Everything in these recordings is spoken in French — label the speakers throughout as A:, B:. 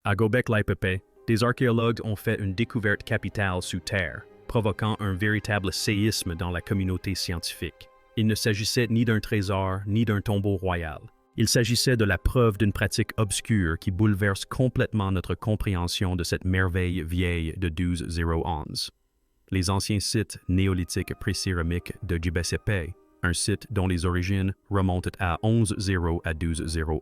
A: À Göbekli des archéologues ont fait une découverte capitale sous terre, provoquant un véritable séisme dans la communauté scientifique. Il ne s'agissait ni d'un trésor, ni d'un tombeau royal. Il s'agissait de la preuve d'une pratique obscure qui bouleverse complètement notre compréhension de cette merveille vieille de 12011. Les anciens sites néolithiques précéramiques de Göbekli Tepe, un site dont les origines remontent à 11-0 à 12-0.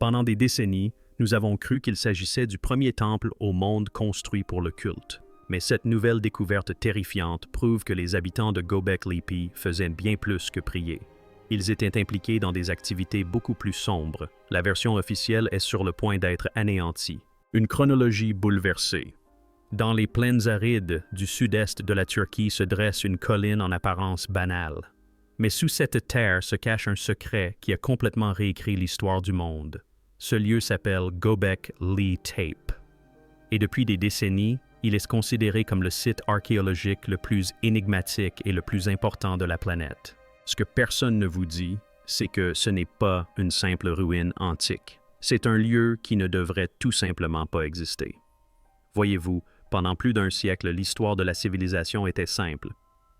A: Pendant des décennies, nous avons cru qu'il s'agissait du premier temple au monde construit pour le culte. Mais cette nouvelle découverte terrifiante prouve que les habitants de Göbekli faisaient bien plus que prier. Ils étaient impliqués dans des activités beaucoup plus sombres. La version officielle est sur le point d'être anéantie. Une chronologie bouleversée. Dans les plaines arides du sud-est de la Turquie se dresse une colline en apparence banale. Mais sous cette terre se cache un secret qui a complètement réécrit l'histoire du monde. Ce lieu s'appelle Göbekli Tepe. Et depuis des décennies, il est considéré comme le site archéologique le plus énigmatique et le plus important de la planète. Ce que personne ne vous dit, c'est que ce n'est pas une simple ruine antique. C'est un lieu qui ne devrait tout simplement pas exister. Voyez-vous, pendant plus d'un siècle, l'histoire de la civilisation était simple.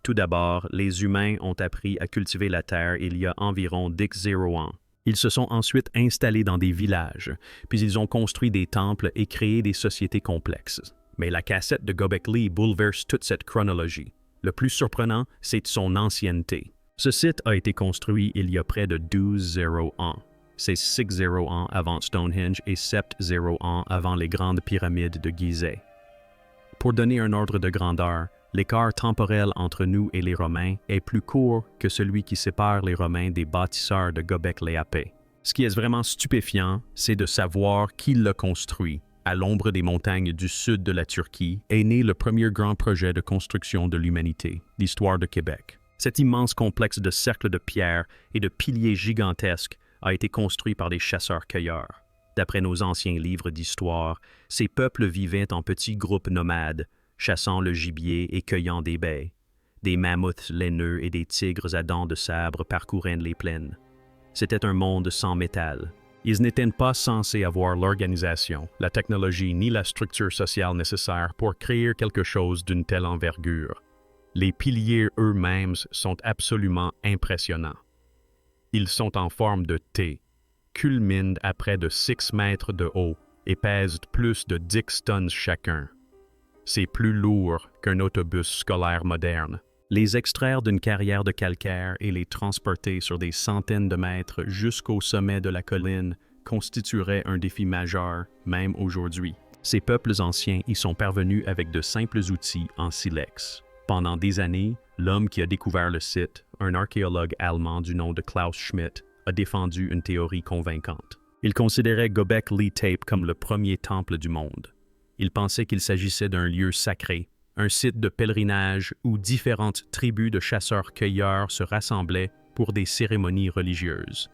A: Tout d'abord, les humains ont appris à cultiver la terre il y a environ 10 ans. Ils se sont ensuite installés dans des villages, puis ils ont construit des temples et créé des sociétés complexes. Mais la cassette de Göbekli bouleverse toute cette chronologie. Le plus surprenant, c'est son ancienneté. Ce site a été construit il y a près de 12-0 ans. C'est 6-0 ans avant Stonehenge et 7-0 ans avant les grandes pyramides de Gizeh. Pour donner un ordre de grandeur, l'écart temporel entre nous et les Romains est plus court que celui qui sépare les Romains des bâtisseurs de Göbekli Tepe. Ce qui est vraiment stupéfiant, c'est de savoir qui l'a construit. À l'ombre des montagnes du sud de la Turquie est né le premier grand projet de construction de l'humanité, l'histoire de Québec. Cet immense complexe de cercles de pierre et de piliers gigantesques a été construit par des chasseurs-cueilleurs. D'après nos anciens livres d'histoire, ces peuples vivaient en petits groupes nomades, chassant le gibier et cueillant des baies. Des mammouths laineux et des tigres à dents de sabre parcouraient les plaines. C'était un monde sans métal. Ils n'étaient pas censés avoir l'organisation, la technologie ni la structure sociale nécessaire pour créer quelque chose d'une telle envergure. Les piliers eux-mêmes sont absolument impressionnants. Ils sont en forme de T, culminent à près de 6 mètres de haut et pèsent plus de 10 tonnes chacun. C'est plus lourd qu'un autobus scolaire moderne. Les extraire d'une carrière de calcaire et les transporter sur des centaines de mètres jusqu'au sommet de la colline constituerait un défi majeur, même aujourd'hui. Ces peuples anciens y sont parvenus avec de simples outils en silex. Pendant des années, l'homme qui a découvert le site, un archéologue allemand du nom de Klaus Schmidt, a défendu une théorie convaincante. Il considérait Göbekli Tepe comme le premier temple du monde. Il pensait qu'il s'agissait d'un lieu sacré, un site de pèlerinage où différentes tribus de chasseurs-cueilleurs se rassemblaient pour des cérémonies religieuses.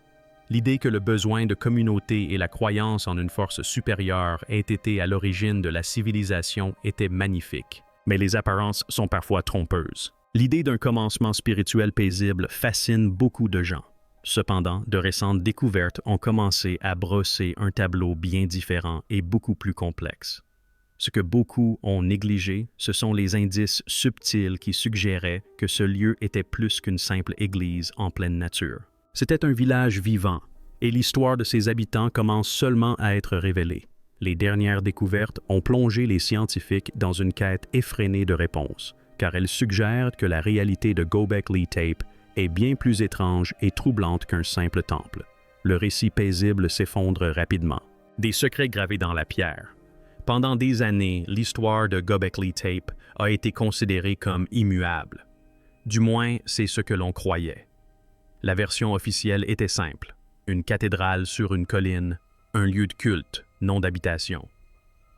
A: L'idée que le besoin de communauté et la croyance en une force supérieure aient été à l'origine de la civilisation était magnifique. Mais les apparences sont parfois trompeuses. L'idée d'un commencement spirituel paisible fascine beaucoup de gens. Cependant, de récentes découvertes ont commencé à brosser un tableau bien différent et beaucoup plus complexe. Ce que beaucoup ont négligé, ce sont les indices subtils qui suggéraient que ce lieu était plus qu'une simple église en pleine nature. C'était un village vivant, et l'histoire de ses habitants commence seulement à être révélée. Les dernières découvertes ont plongé les scientifiques dans une quête effrénée de réponses, car elles suggèrent que la réalité de Göbekli Tepe est bien plus étrange et troublante qu'un simple temple. Le récit paisible s'effondre rapidement. Des secrets gravés dans la pierre. Pendant des années, l'histoire de Göbekli Tepe a été considérée comme immuable. Du moins, c'est ce que l'on croyait. La version officielle était simple. Une cathédrale sur une colline, un lieu de culte, non d'habitation.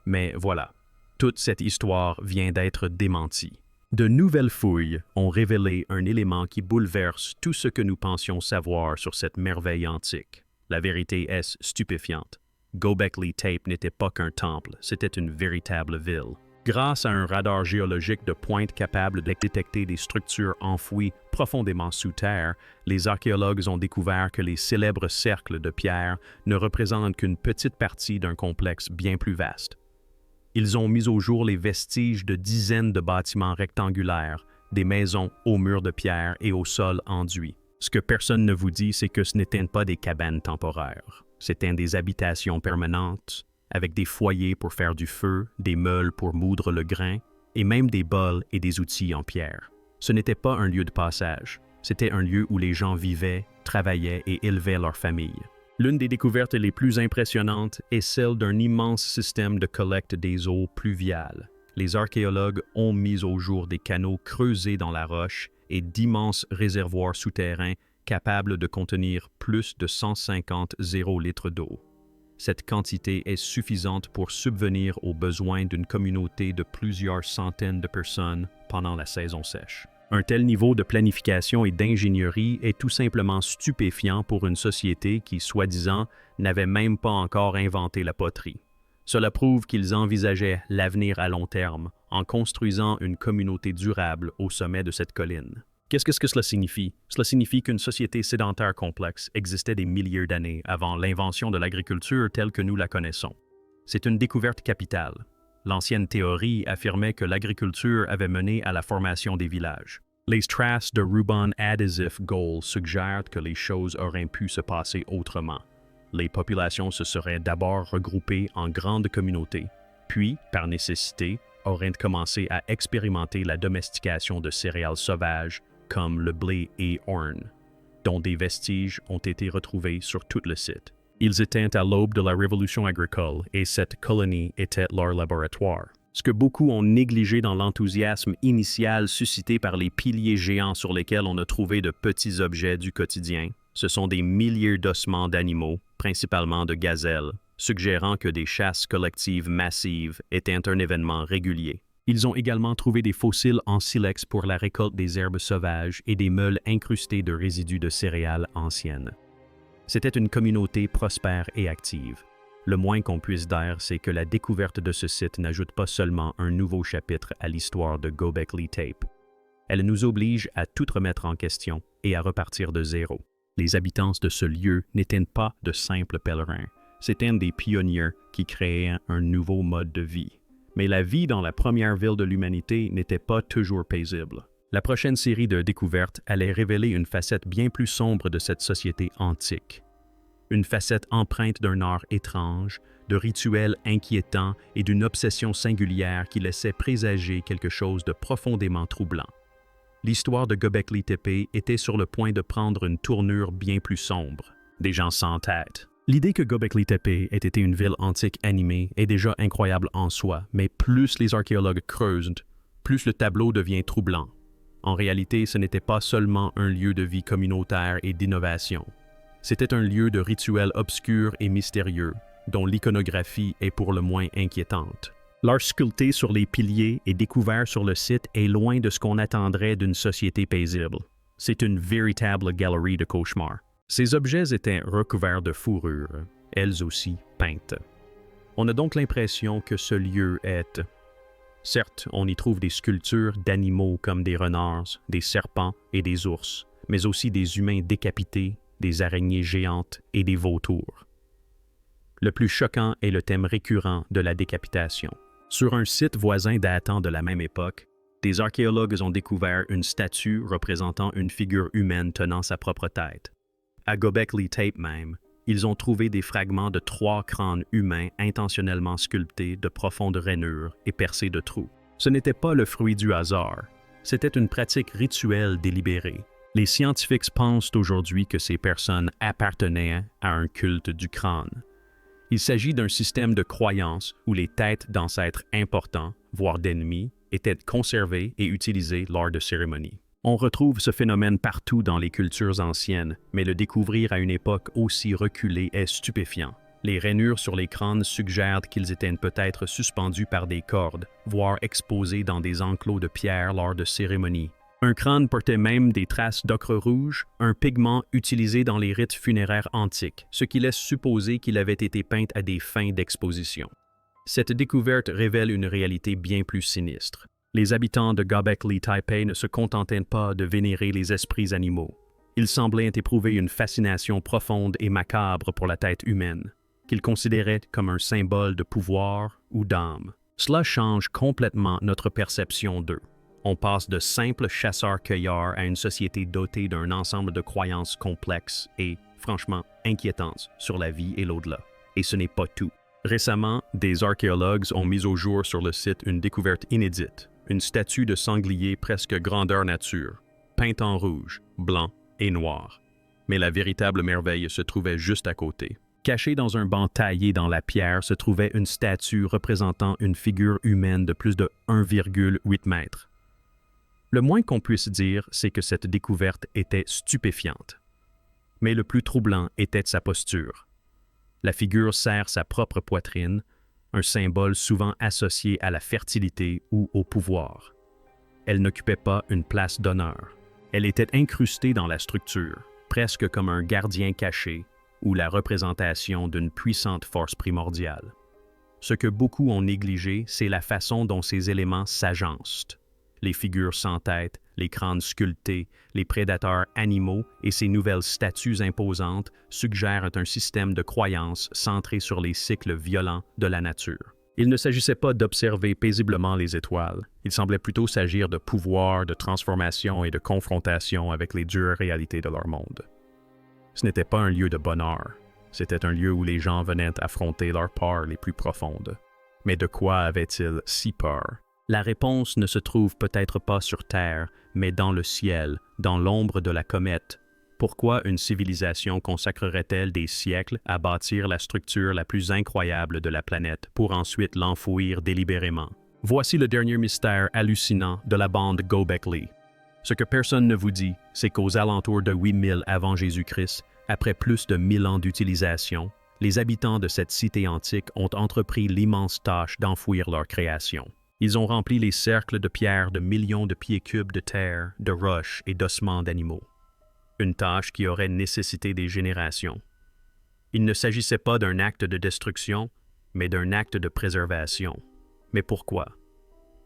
A: Mais voilà, toute cette histoire vient d'être démentie. De nouvelles fouilles ont révélé un élément qui bouleverse tout ce que nous pensions savoir sur cette merveille antique. La vérité est stupéfiante. Göbekli Tepe n'était pas qu'un temple, c'était une véritable ville. Grâce à un radar géologique de pointe capable de détecter des structures enfouies profondément sous terre, les archéologues ont découvert que les célèbres cercles de pierre ne représentent qu'une petite partie d'un complexe bien plus vaste. Ils ont mis au jour les vestiges de dizaines de bâtiments rectangulaires, des maisons aux murs de pierre et au sol enduit. Ce que personne ne vous dit, c'est que ce n'étaient pas des cabanes temporaires. C'étaient des habitations permanentes, avec des foyers pour faire du feu, des meules pour moudre le grain, et même des bols et des outils en pierre. Ce n'était pas un lieu de passage, c'était un lieu où les gens vivaient, travaillaient et élevaient leurs familles. L'une des découvertes les plus impressionnantes est celle d'un immense système de collecte des eaux pluviales. Les archéologues ont mis au jour des canaux creusés dans la roche et d'immenses réservoirs souterrains capables de contenir plus de 150 litres d'eau. Cette quantité est suffisante pour subvenir aux besoins d'une communauté de plusieurs centaines de personnes pendant la saison sèche. Un tel niveau de planification et d'ingénierie est tout simplement stupéfiant pour une société qui, soi-disant, n'avait même pas encore inventé la poterie. Cela prouve qu'ils envisageaient l'avenir à long terme en construisant une communauté durable au sommet de cette colline. Qu'est-ce que cela signifie? Cela signifie qu'une société sédentaire complexe existait des milliers d'années avant l'invention de l'agriculture telle que nous la connaissons. C'est une découverte capitale. L'ancienne théorie affirmait que l'agriculture avait mené à la formation des villages. Les traces de ruban adhésif Gold suggèrent que les choses auraient pu se passer autrement. Les populations se seraient d'abord regroupées en grandes communautés, puis, par nécessité, auraient commencé à expérimenter la domestication de céréales sauvages comme le blé et orne, dont des vestiges ont été retrouvés sur tout le site. Ils étaient à l'aube de la révolution agricole et cette colonie était leur laboratoire. Ce que beaucoup ont négligé dans l'enthousiasme initial suscité par les piliers géants sur lesquels on a trouvé de petits objets du quotidien, ce sont des milliers d'ossements d'animaux, principalement de gazelles, suggérant que des chasses collectives massives étaient un événement régulier. Ils ont également trouvé des fossiles en silex pour la récolte des herbes sauvages et des meules incrustées de résidus de céréales anciennes. C'était une communauté prospère et active. Le moins qu'on puisse dire, c'est que la découverte de ce site n'ajoute pas seulement un nouveau chapitre à l'histoire de Göbekli Tepe. Elle nous oblige à tout remettre en question et à repartir de zéro. Les habitants de ce lieu n'étaient pas de simples pèlerins. C'étaient des pionniers qui créaient un nouveau mode de vie. Mais la vie dans la première ville de l'humanité n'était pas toujours paisible. La prochaine série de découvertes allait révéler une facette bien plus sombre de cette société antique. Une facette empreinte d'un art étrange, de rituels inquiétants et d'une obsession singulière qui laissait présager quelque chose de profondément troublant. L'histoire de Göbekli Tepe était sur le point de prendre une tournure bien plus sombre. Des gens sans tête. L'idée que Göbekli Tepe ait été une ville antique animée est déjà incroyable en soi, mais plus les archéologues creusent, plus le tableau devient troublant. En réalité, ce n'était pas seulement un lieu de vie communautaire et d'innovation. C'était un lieu de rituels obscurs et mystérieux, dont l'iconographie est pour le moins inquiétante. L'art sculpté sur les piliers et découvert sur le site est loin de ce qu'on attendrait d'une société paisible. C'est une véritable galerie de cauchemars. Ces objets étaient recouverts de fourrures, elles aussi peintes. On a donc l'impression que ce lieu est... Certes, on y trouve des sculptures d'animaux comme des renards, des serpents et des ours, mais aussi des humains décapités, des araignées géantes et des vautours. Le plus choquant est le thème récurrent de la décapitation. Sur un site voisin datant de la même époque, des archéologues ont découvert une statue représentant une figure humaine tenant sa propre tête. À Göbekli Tepe même, ils ont trouvé des fragments de 3 crânes humains intentionnellement sculptés de profondes rainures et percés de trous. Ce n'était pas le fruit du hasard, c'était une pratique rituelle délibérée. Les scientifiques pensent aujourd'hui que ces personnes appartenaient à un culte du crâne. Il s'agit d'un système de croyance où les têtes d'ancêtres importants, voire d'ennemis, étaient conservées et utilisées lors de cérémonies. On retrouve ce phénomène partout dans les cultures anciennes, mais le découvrir à une époque aussi reculée est stupéfiant. Les rainures sur les crânes suggèrent qu'ils étaient peut-être suspendus par des cordes, voire exposés dans des enclos de pierre lors de cérémonies. Un crâne portait même des traces d'ocre rouge, un pigment utilisé dans les rites funéraires antiques, ce qui laisse supposer qu'il avait été peint à des fins d'exposition. Cette découverte révèle une réalité bien plus sinistre. Les habitants de Göbekli Tepe ne se contentaient pas de vénérer les esprits animaux. Ils semblaient éprouver une fascination profonde et macabre pour la tête humaine, qu'ils considéraient comme un symbole de pouvoir ou d'âme. Cela change complètement notre perception d'eux. On passe de simples chasseurs-cueilleurs à une société dotée d'un ensemble de croyances complexes et, franchement, inquiétantes sur la vie et l'au-delà. Et ce n'est pas tout. Récemment, des archéologues ont mis au jour sur le site une découverte inédite, une statue de sanglier presque grandeur nature, peinte en rouge, blanc et noir. Mais la véritable merveille se trouvait juste à côté. Cachée dans un banc taillé dans la pierre se trouvait une statue représentant une figure humaine de plus de 1,8 mètres. Le moins qu'on puisse dire, c'est que cette découverte était stupéfiante. Mais le plus troublant était sa posture. La figure serre sa propre poitrine, un symbole souvent associé à la fertilité ou au pouvoir. Elle n'occupait pas une place d'honneur. Elle était incrustée dans la structure, presque comme un gardien caché ou la représentation d'une puissante force primordiale. Ce que beaucoup ont négligé, c'est la façon dont ces éléments s'agencent. Les figures sans tête, les crânes sculptés, les prédateurs animaux et ces nouvelles statues imposantes suggèrent un système de croyances centré sur les cycles violents de la nature. Il ne s'agissait pas d'observer paisiblement les étoiles. Il semblait plutôt s'agir de pouvoir, de transformation et de confrontation avec les dures réalités de leur monde. Ce n'était pas un lieu de bonheur. C'était un lieu où les gens venaient affronter leurs peurs les plus profondes. Mais de quoi avaient-ils si peur? La réponse ne se trouve peut-être pas sur Terre, mais dans le ciel, dans l'ombre de la comète. Pourquoi une civilisation consacrerait-elle des siècles à bâtir la structure la plus incroyable de la planète pour ensuite l'enfouir délibérément? Voici le dernier mystère hallucinant de la bande Göbekli. Ce que personne ne vous dit, c'est qu'aux alentours de 8000 avant Jésus-Christ, après plus de 1000 ans d'utilisation, les habitants de cette cité antique ont entrepris l'immense tâche d'enfouir leur création. Ils ont rempli les cercles de pierre de millions de pieds cubes de terre, de roches et d'ossements d'animaux. Une tâche qui aurait nécessité des générations. Il ne s'agissait pas d'un acte de destruction, mais d'un acte de préservation. Mais pourquoi?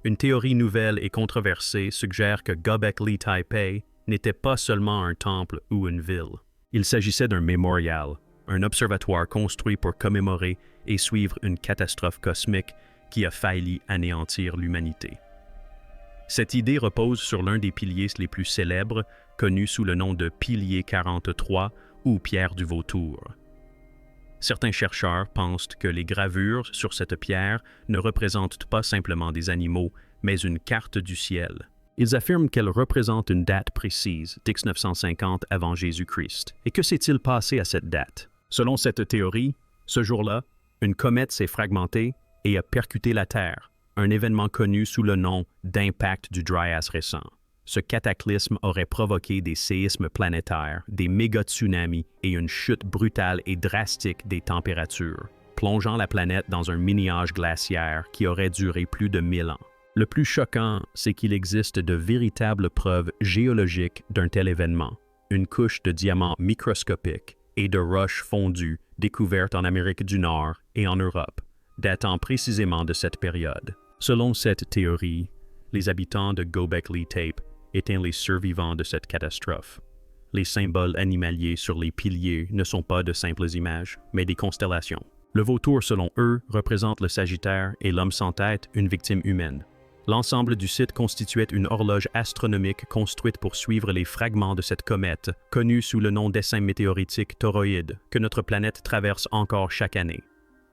A: Une théorie nouvelle et controversée suggère que Göbekli Tepe n'était pas seulement un temple ou une ville. Il s'agissait d'un mémorial, un observatoire construit pour commémorer et suivre une catastrophe cosmique qui a failli anéantir l'humanité. Cette idée repose sur l'un des piliers les plus célèbres, connu sous le nom de pilier 43 ou pierre du vautour. Certains chercheurs pensent que les gravures sur cette pierre ne représentent pas simplement des animaux, mais une carte du ciel. Ils affirment qu'elle représente une date précise, d'X 950 avant Jésus-Christ. Et que s'est-il passé à cette date? Selon cette théorie, ce jour-là, une comète s'est fragmentée et a percuté la Terre, un événement connu sous le nom d'impact du Dryas récent. Ce cataclysme aurait provoqué des séismes planétaires, des méga-tsunamis et une chute brutale et drastique des températures, plongeant la planète dans un mini-âge glaciaire qui aurait duré plus de 1000 ans. Le plus choquant, c'est qu'il existe de véritables preuves géologiques d'un tel événement, une couche de diamants microscopiques et de roches fondues découvertes en Amérique du Nord et en Europe, datant précisément de cette période. Selon cette théorie, les habitants de Göbekli Tepe étaient les survivants de cette catastrophe. Les symboles animaliers sur les piliers ne sont pas de simples images, mais des constellations. Le vautour, selon eux, représente le Sagittaire et l'homme sans tête, une victime humaine. L'ensemble du site constituait une horloge astronomique construite pour suivre les fragments de cette comète, connue sous le nom d'essaim météoritique toroïde, que notre planète traverse encore chaque année.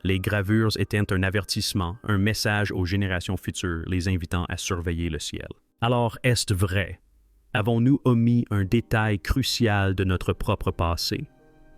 A: Les gravures étaient un avertissement, un message aux générations futures les invitant à surveiller le ciel. Alors, est-ce vrai? Avons-nous omis un détail crucial de notre propre passé?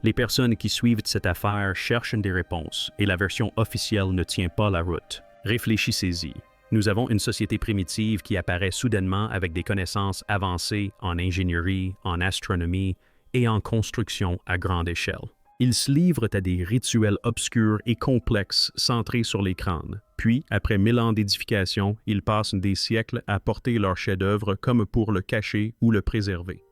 A: Les personnes qui suivent cette affaire cherchent des réponses et la version officielle ne tient pas la route. Réfléchissez-y. Nous avons une société primitive qui apparaît soudainement avec des connaissances avancées en ingénierie, en astronomie et en construction à grande échelle. Ils se livrent à des rituels obscurs et complexes centrés sur les crânes. Puis, après 1000 ans d'édification, ils passent des siècles à porter leur chef-d'œuvre comme pour le cacher ou le préserver.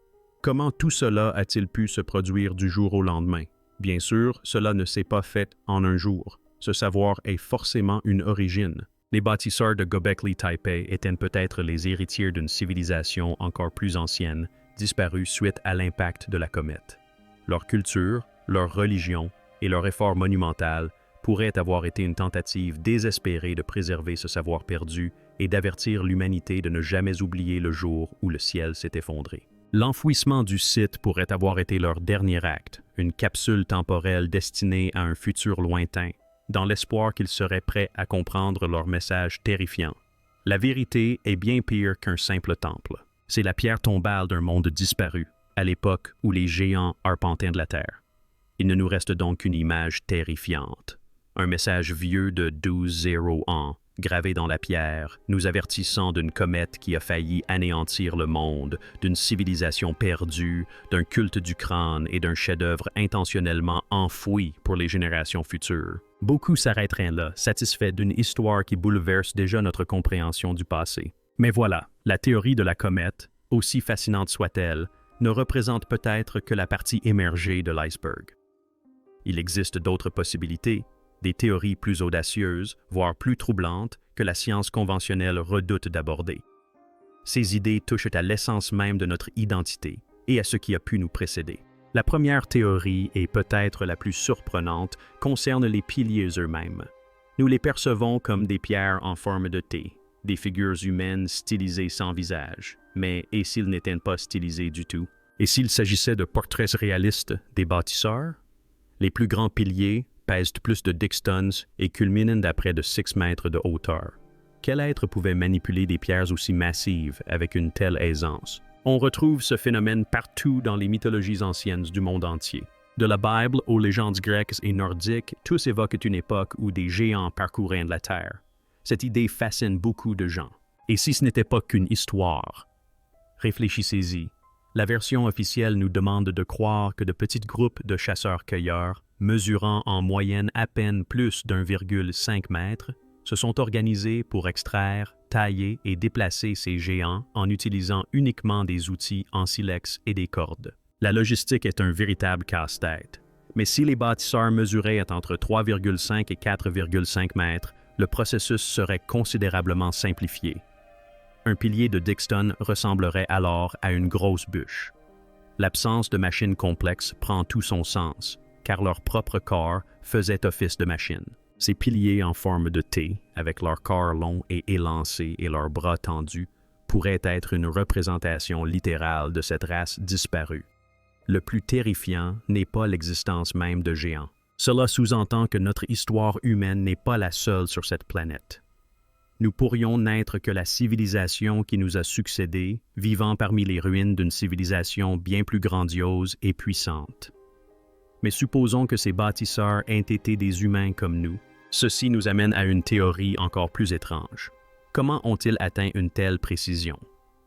A: Comment tout cela a-t-il pu se produire du jour au lendemain? Bien sûr, cela ne s'est pas fait en un jour. Ce savoir est forcément une origine. Les bâtisseurs de Göbekli Tepe étaient peut-être les héritiers d'une civilisation encore plus ancienne, disparue suite à l'impact de la comète. Leur culture, leur religion et leur effort monumental pourraient avoir été une tentative désespérée de préserver ce savoir perdu et d'avertir l'humanité de ne jamais oublier le jour où le ciel s'est effondré. L'enfouissement du site pourrait avoir été leur dernier acte, une capsule temporelle destinée à un futur lointain, dans l'espoir qu'ils seraient prêts à comprendre leur message terrifiant. La vérité est bien pire qu'un simple temple. C'est la pierre tombale d'un monde disparu, à l'époque où les géants arpentaient de la Terre. Il ne nous reste donc qu'une image terrifiante. Un message vieux de 12 ans, gravé dans la pierre, nous avertissant d'une comète qui a failli anéantir le monde, d'une civilisation perdue, d'un culte du crâne et d'un chef-d'œuvre intentionnellement enfoui pour les générations futures. Beaucoup s'arrêteraient là, satisfaits d'une histoire qui bouleverse déjà notre compréhension du passé. Mais voilà, la théorie de la comète, aussi fascinante soit-elle, ne représente peut-être que la partie émergée de l'iceberg. Il existe d'autres possibilités, des théories plus audacieuses, voire plus troublantes, que la science conventionnelle redoute d'aborder. Ces idées touchent à l'essence même de notre identité et à ce qui a pu nous précéder. La première théorie, et peut-être la plus surprenante, concerne les piliers eux-mêmes. Nous les percevons comme des pierres en forme de T, des figures humaines stylisées sans visage. Mais et s'ils n'étaient pas stylisés du tout? Et s'il s'agissait de portraits réalistes des bâtisseurs? Les plus grands piliers pèsent plus de 10 tonnes et culminent à près de 6 mètres de hauteur. Quel être pouvait manipuler des pierres aussi massives avec une telle aisance? On retrouve ce phénomène partout dans les mythologies anciennes du monde entier. De la Bible aux légendes grecques et nordiques, tous évoquent une époque où des géants parcouraient la Terre. Cette idée fascine beaucoup de gens. Et si ce n'était pas qu'une histoire? Réfléchissez-y. La version officielle nous demande de croire que de petits groupes de chasseurs-cueilleurs, mesurant en moyenne à peine plus d'1,5 mètre, se sont organisés pour extraire, tailler et déplacer ces géants en utilisant uniquement des outils en silex et des cordes. La logistique est un véritable casse-tête. Mais si les bâtisseurs mesuraient entre 3,5 et 4,5 mètres, le processus serait considérablement simplifié. Un pilier de 10 tonnes ressemblerait alors à une grosse bûche. L'absence de machines complexes prend tout son sens, car leur propre corps faisait office de machine. Ces piliers en forme de T, avec leur corps long et élancé et leurs bras tendus, pourraient être une représentation littérale de cette race disparue. Le plus terrifiant n'est pas l'existence même de géants. Cela sous-entend que notre histoire humaine n'est pas la seule sur cette planète. Nous pourrions n'être que la civilisation qui nous a succédé, vivant parmi les ruines d'une civilisation bien plus grandiose et puissante. Mais supposons que ces bâtisseurs aient été des humains comme nous. Ceci nous amène à une théorie encore plus étrange. Comment ont-ils atteint une telle précision?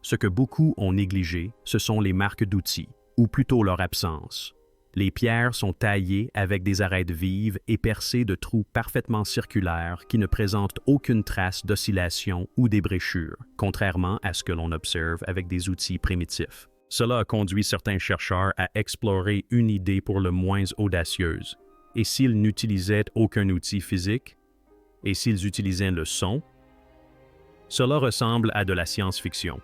A: Ce que beaucoup ont négligé, ce sont les marques d'outils, ou plutôt leur absence. Les pierres sont taillées avec des arêtes vives et percées de trous parfaitement circulaires qui ne présentent aucune trace d'oscillation ou d'ébréchure, contrairement à ce que l'on observe avec des outils primitifs. Cela a conduit certains chercheurs à explorer une idée pour le moins audacieuse. Et s'ils n'utilisaient aucun outil physique? Et s'ils utilisaient le son? Cela ressemble à de la science-fiction.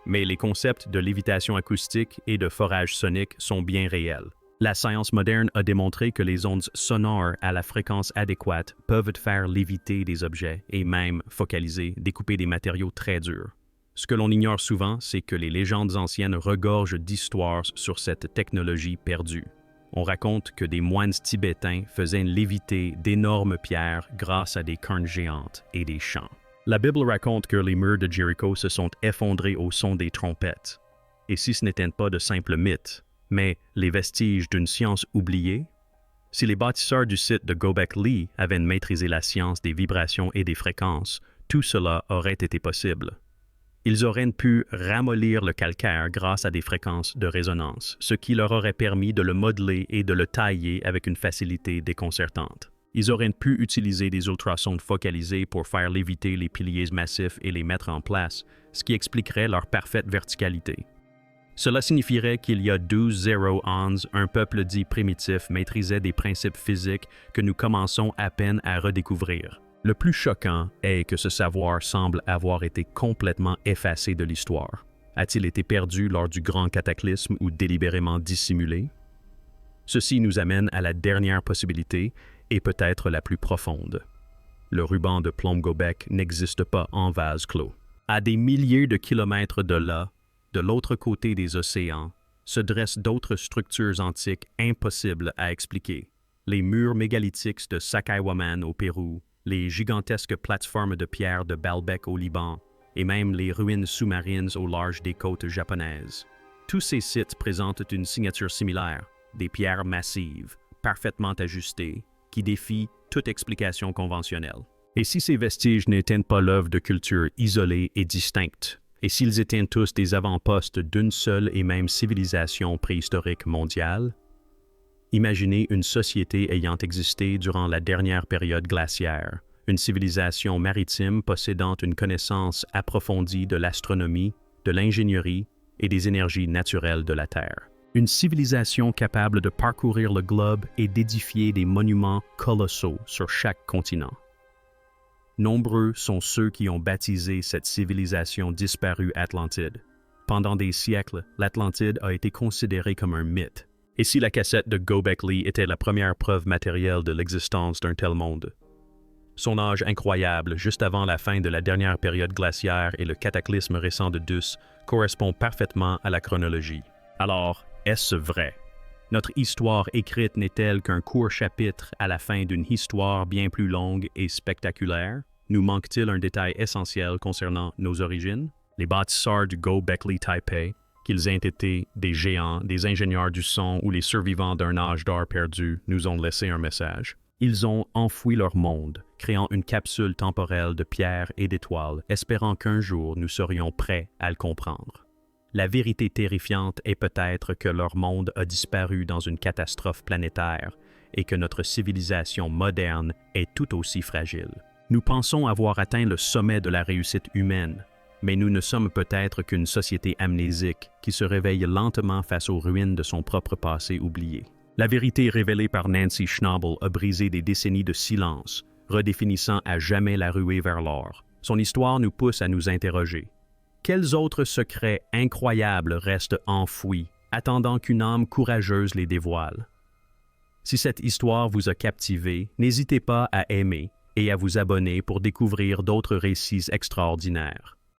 A: Mais les concepts de lévitation acoustique et de forage sonique sont bien réels. La science moderne a démontré que les ondes sonores à la fréquence adéquate peuvent faire léviter des objets et même, focaliser, découper des matériaux très durs. Ce que l'on ignore souvent, c'est que les légendes anciennes regorgent d'histoires sur cette technologie perdue. On raconte que des moines tibétains faisaient léviter d'énormes pierres grâce à des cornes géantes et des chants. La Bible raconte que les murs de Jéricho se sont effondrés au son des trompettes. Et si ce n'étaient pas de simples mythes, mais les vestiges d'une science oubliée? Si les bâtisseurs du site de Göbekli avaient maîtrisé la science des vibrations et des fréquences, tout cela aurait été possible. Ils auraient pu ramollir le calcaire grâce à des fréquences de résonance, ce qui leur aurait permis de le modeler et de le tailler avec une facilité déconcertante. Ils auraient pu utiliser des ultrasons focalisés pour faire léviter les piliers massifs et les mettre en place, ce qui expliquerait leur parfaite verticalité. Cela signifierait qu'il y a 12 ans, un peuple dit primitif maîtrisait des principes physiques que nous commençons à peine à redécouvrir. Le plus choquant est que ce savoir semble avoir été complètement effacé de l'histoire. A-t-il été perdu lors du grand cataclysme ou délibérément dissimulé? Ceci nous amène à la dernière possibilité et peut-être la plus profonde. Le ruban de Plomgobec n'existe pas en vase clos. À des milliers de kilomètres de là, de l'autre côté des océans, se dressent d'autres structures antiques impossibles à expliquer. Les murs mégalithiques de Sacsayhuaman au Pérou, les gigantesques plateformes de pierre de Baalbek au Liban, et même les ruines sous-marines au large des côtes japonaises. Tous ces sites présentent une signature similaire, des pierres massives, parfaitement ajustées, qui défient toute explication conventionnelle. Et si ces vestiges n'étaient pas l'œuvre de cultures isolées et distinctes, et s'ils étaient tous des avant-postes d'une seule et même civilisation préhistorique mondiale? Imaginez une société ayant existé durant la dernière période glaciaire, une civilisation maritime possédant une connaissance approfondie de l'astronomie, de l'ingénierie et des énergies naturelles de la Terre. Une civilisation capable de parcourir le globe et d'édifier des monuments colossaux sur chaque continent. Nombreux sont ceux qui ont baptisé cette civilisation disparue Atlantide. Pendant des siècles, l'Atlantide a été considérée comme un mythe. Et si la cassette de Göbekli était la première preuve matérielle de l'existence d'un tel monde? Son âge incroyable, juste avant la fin de la dernière période glaciaire et le cataclysme récent de Dus, correspond parfaitement à la chronologie. Alors, est-ce vrai? Notre histoire écrite n'est-elle qu'un court chapitre à la fin d'une histoire bien plus longue et spectaculaire? Nous manque-t-il un détail essentiel concernant nos origines? Les bâtisseurs du Göbekli Tepe, qu'ils aient été des géants, des ingénieurs du son ou les survivants d'un âge d'or perdu, nous ont laissé un message. Ils ont enfoui leur monde, créant une capsule temporelle de pierres et d'étoiles, espérant qu'un jour nous serions prêts à le comprendre. La vérité terrifiante est peut-être que leur monde a disparu dans une catastrophe planétaire et que notre civilisation moderne est tout aussi fragile. Nous pensons avoir atteint le sommet de la réussite humaine, mais nous ne sommes peut-être qu'une société amnésique qui se réveille lentement face aux ruines de son propre passé oublié. La vérité révélée par Nancy Schnabel a brisé des décennies de silence, redéfinissant à jamais la ruée vers l'or. Son histoire nous pousse à nous interroger. Quels autres secrets incroyables restent enfouis, attendant qu'une âme courageuse les dévoile? Si cette histoire vous a captivé, n'hésitez pas à aimer et à vous abonner pour découvrir d'autres récits extraordinaires.